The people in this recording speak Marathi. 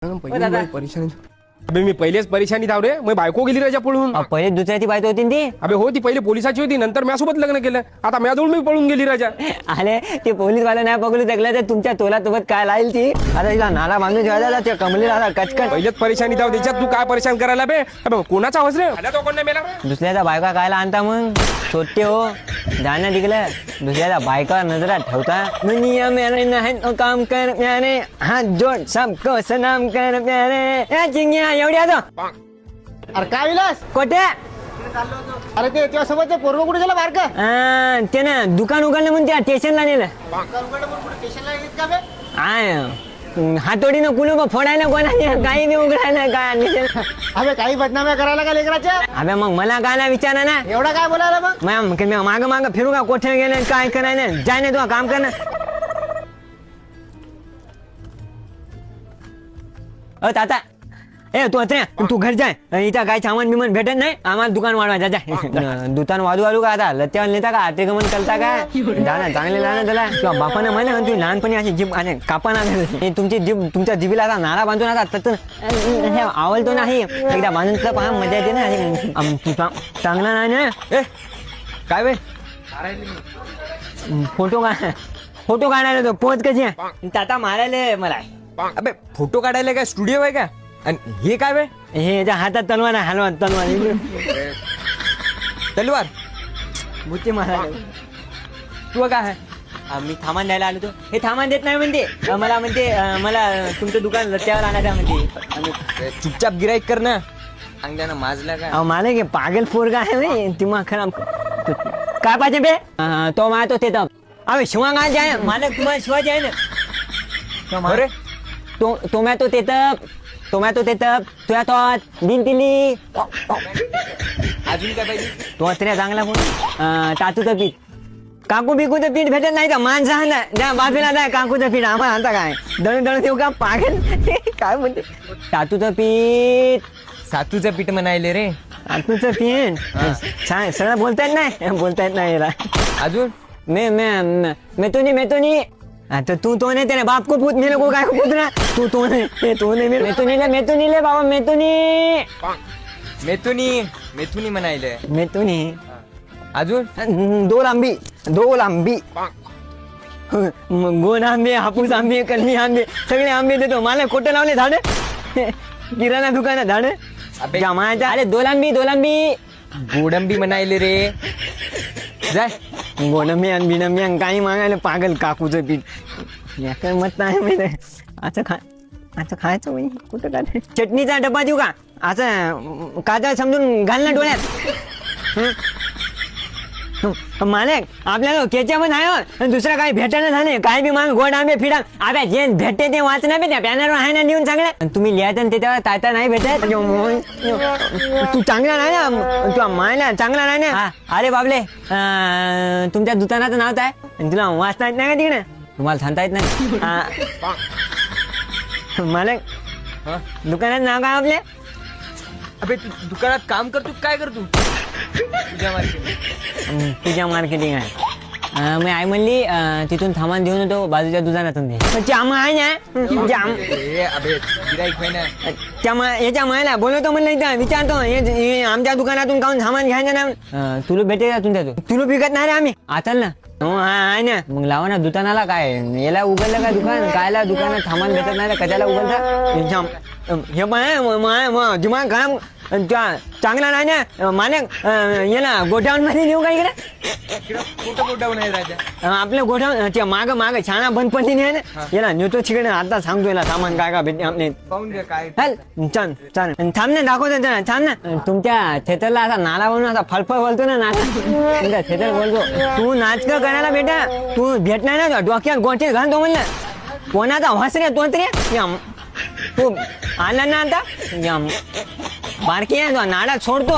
परेशानी अबे मी पहिलेच परेशानी धाव रे. मग बायको गेली राजा पळून. पहिले दुसऱ्याची बायको होती ना ती. अबे हो ती पहिले पोलिसाची होती, नंतर माझ्यासोबत लग्न केलं. आता माझ्याजवळ मी पळून गेली राजा. अरे ते पोलीस वाला नाही पकडू शकला तर तुमच्या तोलासोबत काय लाईल ती. आता तिला नाला बांधून ठेवायला ते कमलीला कचकन. पहिलेच परेशानी धाव त्याच्यात तू काय परेशान करायला बे. अबे कोणाचा आवाज रे आला तो कोण नाही मेला. दुसऱ्याचा बायका कायला आणता मग छोटे हो जाणं तिकडं. दुसऱ्याचा बायका नजरा ठेवता. दुनिया मेरे नहीं काम कर प्यारे हाथ जोड सबको सलाम कर प्यारे. चिंग्या एवढी आता अरे काय विलास कोटे. अरे ते त्यासोबत पोरग कुठे गेला बारका ते ना दुकान उघडलं म्हणून त्या स्टेशनला नेलं. स्टेशनला येत का बे आय हातोडीनं कुलूप फोडायला कोणा काही बी उघडायला काय. अबे काही बदनाम्या करायला का लेकराच्या. अबे मग मला काय नाही विचारा ना. एवढा काय बोलायला मग माग माग फिरू का कोठे गेले काय करायला जाय ना तू काम कर ना. ताता ए तू अत्र्या तू घर जाय. इथं काय सामान बिमान भेटत नाही आम्हाला दुकान वाढवायचा जाय. दुकान वाढू आलू का आता लत्यावर नेता का ते गमन करता काय जा ना चांगले जा ना त्याला. किंवा बापानं म्हणा तू लहानपणी अशी जीभ कापा ना तुमची जीभ तुमच्या जिभीला आता नाळा बांधून आता हे आवडतो नाही एकदा बांधून पहा मजा येते ना. चांगला नाही ना ए काय बे फोटो काढायला तो पोच कशी आहे ताता मारायला मला. अबे फोटो काढायला काय स्टुडिओ आहे का. आणि हे काय बे. हे याच्या हातात तलवार आहे हलवा तलवार तलवार बुच्ची मारायला. तू काय आहे मी थांबा द्यायला आलो. तो हे थांबा देत नाही म्हणते मला म्हणते मला तुमचं दुकान लत्यावर आणायचं म्हणते. चुपचाप गिराईक कर ना. अंगद्यानं माजला काय. मला की पागल पोरगा आहे मी दिमाग खराब. काय पाहिजे बे तो मारतो ते तर अरे शिवा काय आहे मालक तुम्हाला शिवाजी आहे ना. अरे टोमॅटो ते तप तुया तो दिन तिली अजून काय पाहिजे. तो तरी चांगला पण टाटूचं पीठ काकू बिकूचं पीठ भेटत नाही का माणसं ना त्या बाजूला नाही काकूचं पीठ आम्हाला आणता काय दळून दळून देऊ का पागल काय म्हणते. टाटूचं पीठ सातूचं पीठ म्हणायले रे. टाटूचं पीठ सगळं बोलता येत नाही याला. अजून मेतुनी आता तू तो नाही तेरे बाप को पूछ मेरे को काय को पूछ रहा तू नहीं मेतुनी ले बाबा मेथुनी म्हणायले. मेतुनी अजून दो लांबी गोड आंबे हापूस आंबे कलमी आंबे सगळे आंबे देतो. मला खोटं लावले झाड किराणा दुकानात झाड जमायच्या. अरे दो लांबी गोडंबी म्हणायले रे. जाय गोडंबी काही मागायला पागल काकूचं पीठ या मत नाही माहिती. असं खायचं म्हणजे कुठं काय. चटणीचा डब्बा देऊ का असं काजळ समजून घाल ना डोळ्यात. मालक आपल्याला केच्यामध्ये आहे दुसरं काही भेटायला झाले काय बी माग गोड आंबे फिडा अबे जे भेटते ते वाचना बे त्या बॅनरवर आहे ना लिहून सगळं. तुम्ही लिहायचं त्याच्यावर ताता नाही भेटत. तू चांगला नाही ना तुला मायला चांगला नाही ना. अरे बाबले तुमच्या दुकानाचं नाव काय तुला वाचता येत नाही का तिकडे तुम्हाला सांगता येत नाही. मालक दुकानाचं नाव काय आपले. अबे तू दुकानात काम करतो काय करतो. तुझ्या मार्केटिंग आहे. मी आई म्हणली तिथून सामान देऊन येतो बाजूच्या दुकानातून जाम आहे ना जाम याच्या मायला बोलवतो म्हणलं इथं विचारतो आमच्या दुकानातून काऊन सामान घ्यायचं ना. तुला भेटेल का तुमच्या तुला पिकत नाही रे आम्ही आता ना. हो आहे ना मग लावा ना दुकानाला काय याला उघडलं का दुकान कायला दुकानात सामान भेटत नाही कशाला उघडता. हे पण दिमाग खराब चांगला नाही ना. मालक याला गोडाऊन मध्ये नेऊ का इकडे. कुठं गोडाऊन आहे राजा. आपलं गोडाऊन माग छाना बंद पडली नाही ना याला नेतो तिकडे आता सांगतो याला सामान काय का भेटते आपले. पाहून घ्या काय. छान थांब ना दाखवतो थांब ना. तुमच्या थेटरला असा नाला बनवून असा फळफळ बोलतो ना नाला तुमच्या थेटर बोलतो. तू नाटक करायला बेटा तू भेटणार ना डोक्यात गोठे घालतो म्हणलं. कोणाचा वास रे तो तरी तू आला ना आता बारकी आहे तो नाडा सोडतो